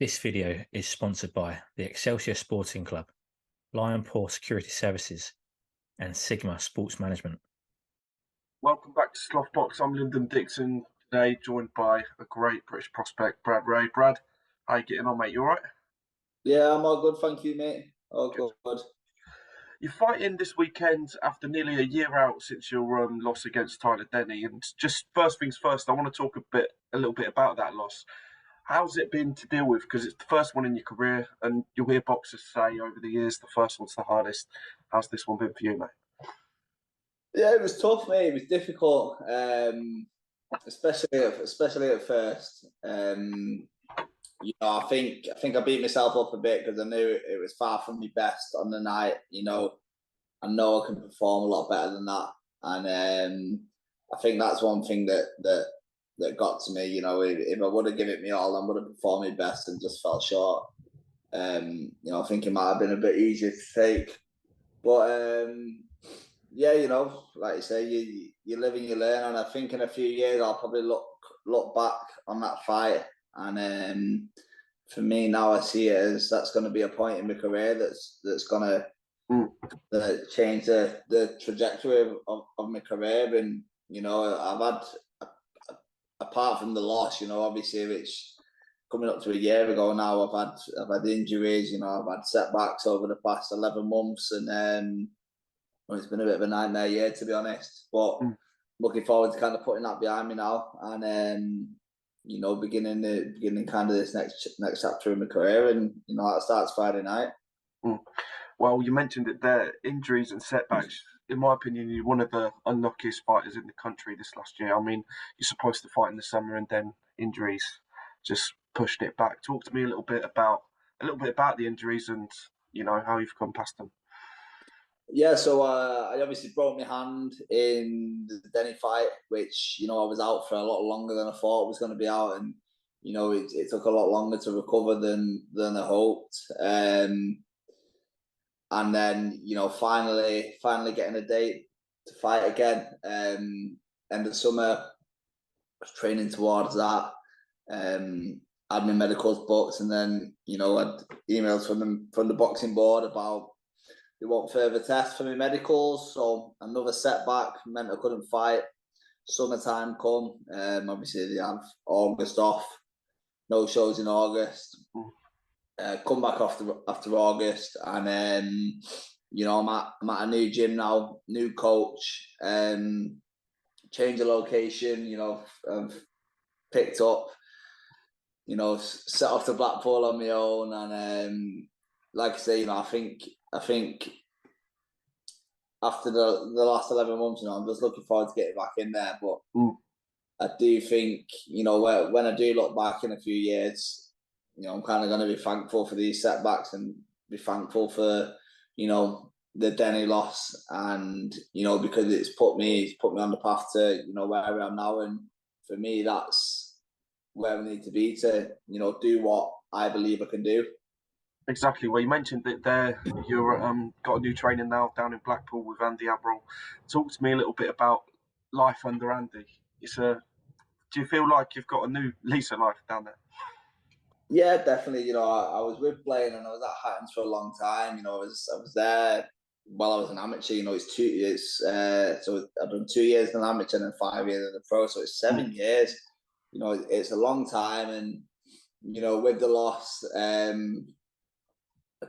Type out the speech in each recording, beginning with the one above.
This video is sponsored by the Excelsior Sporting Club, Lion Paw Security Services, and Sigma Sports Management. Welcome back to Slothbox. I'm Lyndon Dixon, today joined by a great British prospect, Brad Ray. Brad, how you getting on, mate? You all right? Yeah, I'm all good, thank you, mate. All good. You're fighting this weekend after nearly a year out since your loss against Tyler Denny. And just first things first, I want to talk a little bit about that loss. How's it been to deal with? Because it's the first one in your career, and you'll hear boxers say over the years the first one's the hardest. How's this one been for you, mate? Yeah, it was tough, mate. It was difficult, especially at first. I think I beat myself up a bit because I knew it was far from my best on the night. I know I can perform a lot better than that, and I think that's one thing that got to me. If I would have given it me all, I would have performed my best and just fell short. I think it might have been a bit easier to take, but yeah, like you say, you live and you learn, and I think in a few years I'll probably look back on that fight, and for me now I see it as that's going to be a point in my career that's going to change the trajectory of my career. And I've had, apart from the loss, obviously, which coming up to a year ago now, I've had injuries, I've had setbacks over the past 11 months, and it's been a bit of a nightmare year, to be honest. But looking forward to kind of putting that behind me now, and beginning kind of this next chapter in my career, and that starts Friday night. Well, you mentioned it there, injuries and setbacks. In my opinion, you're one of the unluckiest fighters in the country this last year. I mean, you're supposed to fight in the summer, and then injuries just pushed it back. Talk to me a little bit about the injuries and how you've come past them. Yeah, so I obviously broke my hand in the Denny fight, which I was out for a lot longer than I thought I was going to be out, and it took a lot longer to recover than I hoped. And then finally getting a date to fight again. End of summer, I was training towards that. Had my medicals booked, and then I'd emails from the boxing board about they want further tests for my medicals. So another setback meant I couldn't fight. Summertime come, obviously they have August off, no shows in August. Come back after August, and I'm at a new gym now, new coach, change of location. I've picked up, set off to Blackpool on my own, and like I say, I think after the last 11 months, I'm just looking forward to getting back in there. But I do think, when I do look back in a few years, I'm kind of going to be thankful for these setbacks and be thankful for, the Denny loss, and, because it's put me on the path to, where I am now. And for me, that's where we need to be to, do what I believe I can do. Exactly. Well, you mentioned that there you're got a new training now down in Blackpool with Andy Abril. Talk to me a little bit about life under Andy. Do you feel like you've got a new lease of life down there? Yeah, definitely. I was with Blaine, and I was at Hattons for a long time. I was there while I was an amateur. It's 2 years. So I've done 2 years as an amateur and then 5 years as a pro. So it's 7 years. It's a long time, and with the loss, I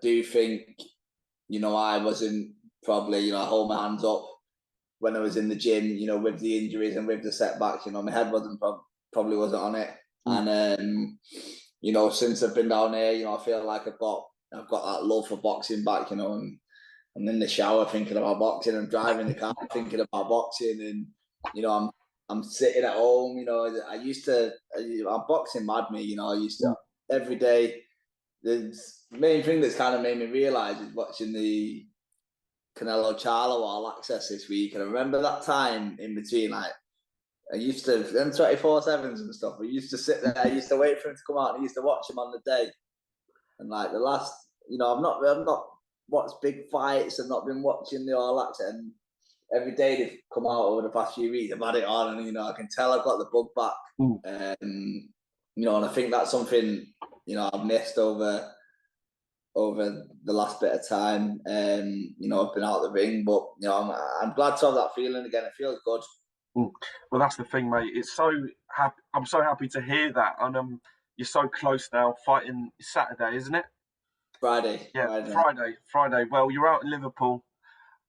do think, I wasn't probably, I hold my hands up when I was in the gym, with the injuries and with the setbacks. My head probably wasn't on it. And since I've been down here, I feel like I've got that love for boxing back. And I'm in the shower thinking about boxing. I'm driving the car thinking about boxing, and I'm sitting at home. I'm boxing mad me. I used to every day. The main thing that's kind of made me realise is watching the Canelo Charlo All Access this week. And I remember that time in between, like, I used to, them 24/7s and stuff, we used to sit there, I used to wait for him to come out, and I used to watch him on the day. And like the last, I've not watched big fights, I've not been watching the All Access, and every day they've come out over the past few weeks, I've had it on, and I can tell I've got the bug back. and I think that's something, I've missed over the last bit of time. I've been out of the ring, but I'm glad to have that feeling again. It feels good. Well, that's the thing, mate. It's so happy. I'm so happy to hear that, and you're so close now. Fighting Saturday, isn't it? Friday. Yeah, Friday. Well, you're out in Liverpool.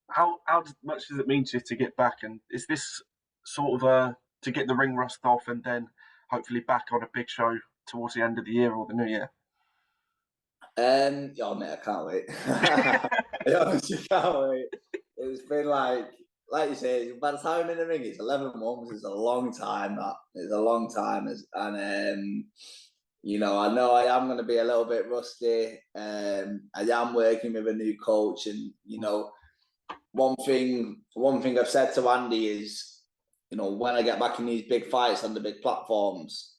How much does it mean to you to get back? And is this sort of to get the ring rust off and then hopefully back on a big show towards the end of the year or the new year? Yeah, mate, I can't wait. I honestly can't wait. It's been like you say, by the time I'm in the ring, it's 11 months. It's a long time. It's a long time, and I know I am going to be a little bit rusty. I am working with a new coach, and one thing I've said to Andy is, when I get back in these big fights on the big platforms,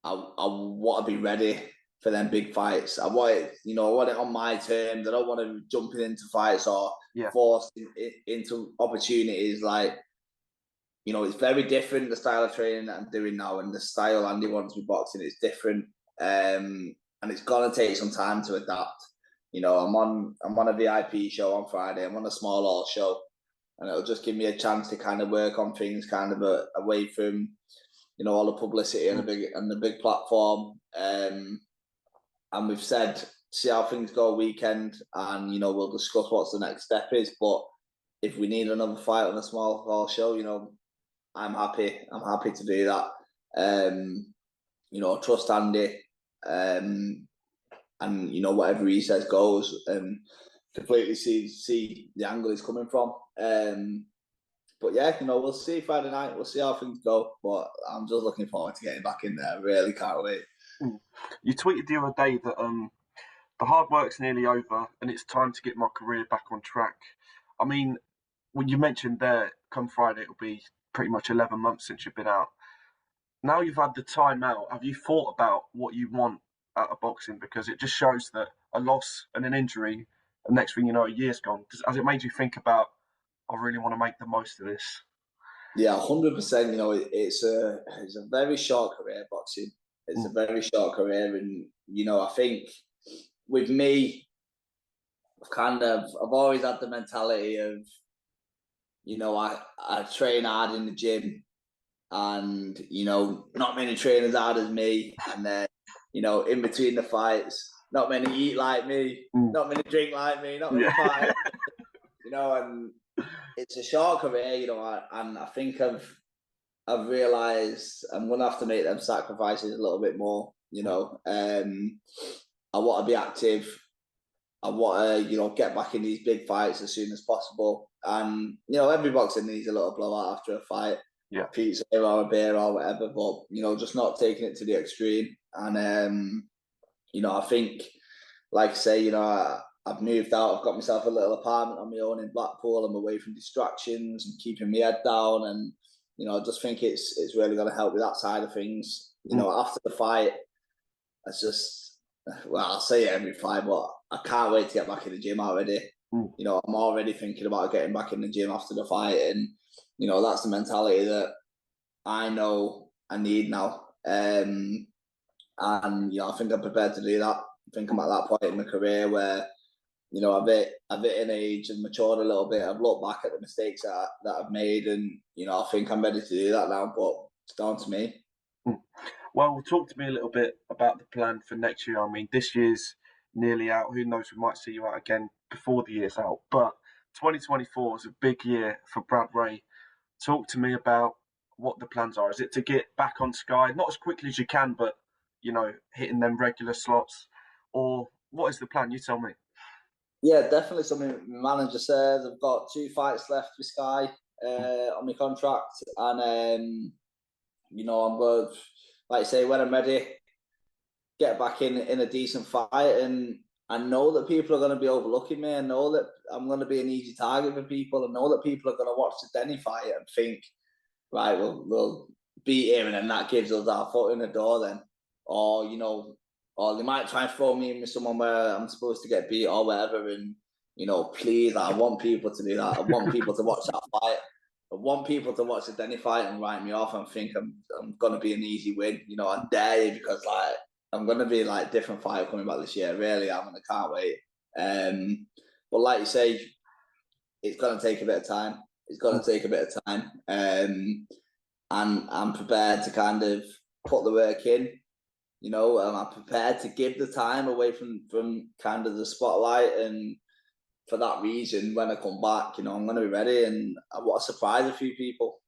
I want to be ready for them big fights. I want it, on my terms. I don't want to jumping into fights or forced into opportunities. Like, it's very different, the style of training that I'm doing now, and the style Andy wants me boxing is different. And it's gonna take some time to adapt. I'm on a VIP show on Friday. I'm on a small hall show, and it'll just give me a chance to kind of work on things kind of away from, all the publicity and the big platform. And we've said, see how things go weekend, and we'll discuss what's the next step is. But if we need another fight on a small hall show, I'm happy. I'm happy to do that. Trust Andy, and whatever he says goes, and completely see the angle he's coming from. But yeah, we'll see Friday night. We'll see how things go. But I'm just looking forward to getting back in there. I really can't wait. You tweeted the other day that the hard work's nearly over and it's time to get my career back on track. I mean, when you mentioned there, come Friday, it'll be pretty much 11 months since you've been out. Now you've had the time out, have you thought about what you want out of boxing? Because it just shows that a loss and an injury, the next thing you know, a year's gone. Has it made you think about, I really want to make the most of this? Yeah, 100%. It's a very short career, boxing. It's a very short career, and I think with me, I've always had the mentality of, I train hard in the gym, and not many train as hard as me, and then in between the fights, not many eat like me, not many drink like me, not many fight, and it's a short career, and I think I've realised I'm going to have to make them sacrifices a little bit more. I want to be active. I want to, get back in these big fights as soon as possible. And every boxer needs a little blowout after a fight, pizza or a beer or whatever. But just not taking it to the extreme. And I think, like I say, I've moved out. I've got myself a little apartment on my own in Blackpool. I'm away from distractions and keeping my head down. And I just think it's really going to help with that side of things. After the fight, I'll say it every fight, but I can't wait to get back in the gym already. I'm already thinking about getting back in the gym after the fight, and that's the mentality that I know I need now. And I think I'm prepared to do that. I think I'm at that point in my career where I've hit an age and matured a little bit. I've looked back at the mistakes that I've made, and I think I'm ready to do that now. But it's down to me. Well, talk to me a little bit about the plan for next year. I mean, this year's nearly out. Who knows? We might see you out again before the year's out. But 2024 is a big year for Brad Ray. Talk to me about what the plans are. Is it to get back on Sky, not as quickly as you can, but hitting them regular slots, or what is the plan? You tell me. Yeah, definitely something my manager says. I've got 2 fights left with Sky on my contract, and I'm good. Like I say, when I'm ready, get back in a decent fight, and I know that people are going to be overlooking me. I know that I'm going to be an easy target for people. I know that people are going to watch the Denny fight and think, right, we'll beat him, and then that gives us our foot in the door then. Or, or they might try and throw me in with someone where I'm supposed to get beat or whatever. And, please, I want people to do that. I want people to watch that fight. I want people to watch the Denny fight and write me off and think I'm gonna be an easy win. You know, I dare you, because like I'm gonna be like different fighter coming back this year. Really, I'm and I can't wait. But like you say, it's gonna take a bit of time. It's gonna take a bit of time. And I'm prepared to kind of put the work in. You know, I'm prepared to give the time away from kind of the spotlight, and for that reason, when I come back, you know, I'm going to be ready, and I want to surprise a few people.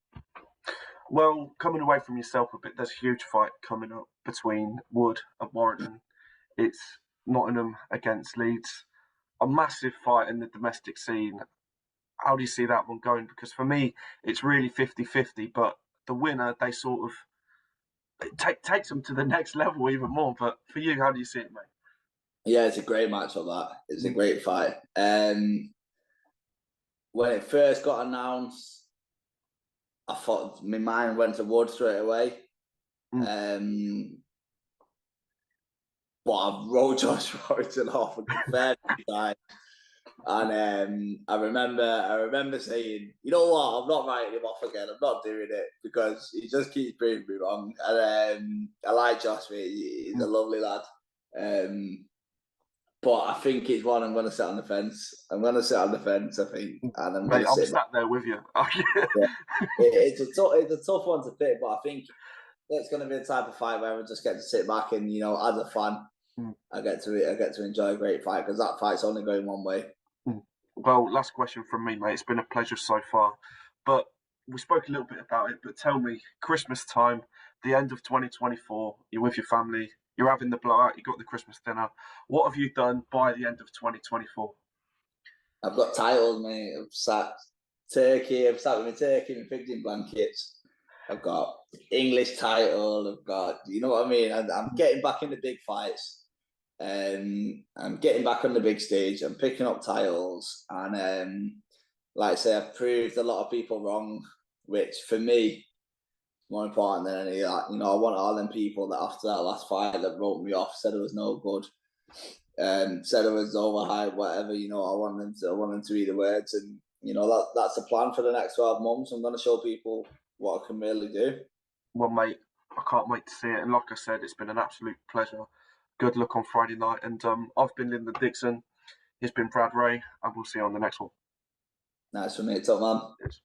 Well, coming away from yourself a bit, there's a huge fight coming up between Wood and Warrington. It's Nottingham against Leeds, a massive fight in the domestic scene. How do you see that one going? Because for me, it's really 50-50, but the winner, they sort of takes them to the next level even more. But for you, how do you see it, mate? Yeah, it's a great match of that. It's a great fight. When it first got announced, I thought my mind went to Wood straight away. But I wrote Josh Warrington off a fair time. And I remember saying, you know what, I'm not writing him off again. I'm not doing it, because he just keeps proving me wrong. And I like Josh, mate. He's a lovely lad. But I think it's one I'm going to sit on the fence. I'm going to sit on the fence, I think. And I'm sat there with you. Yeah. It's a tough one to pick, but I think it's going to be the type of fight where I just get to sit back and, you know, as a fan, I get to enjoy a great fight, because that fight's only going one way. Well, last question from me, mate. It's been a pleasure so far. But we spoke a little bit about it, but tell me, Christmas time, the end of 2024, you're with your family, you're having the blowout, you got the Christmas dinner. What have you done by the end of 2024? I've got titles, mate. I've sat with my turkey and pigeon blankets. I've got English title. I've got, you know what I mean? I'm getting back in the big fights. I'm getting back on the big stage. I'm picking up titles. And like I say, I've proved a lot of people wrong, which for me, more important than any of that. You know, I want all them people that after that last fight that wrote me off, said it was no good, said it was overhyped, whatever. You know, I want them to read the words, and you know that's the plan for the next 12 months. I'm going to show people what I can really do. Well, mate, I can't wait to see it. And like I said, it's been an absolute pleasure. Good luck on Friday night. And I've been Lyndon Dixon. He's been Brad Ray, and we'll see you on the next one. Nice for me, top man. Yes.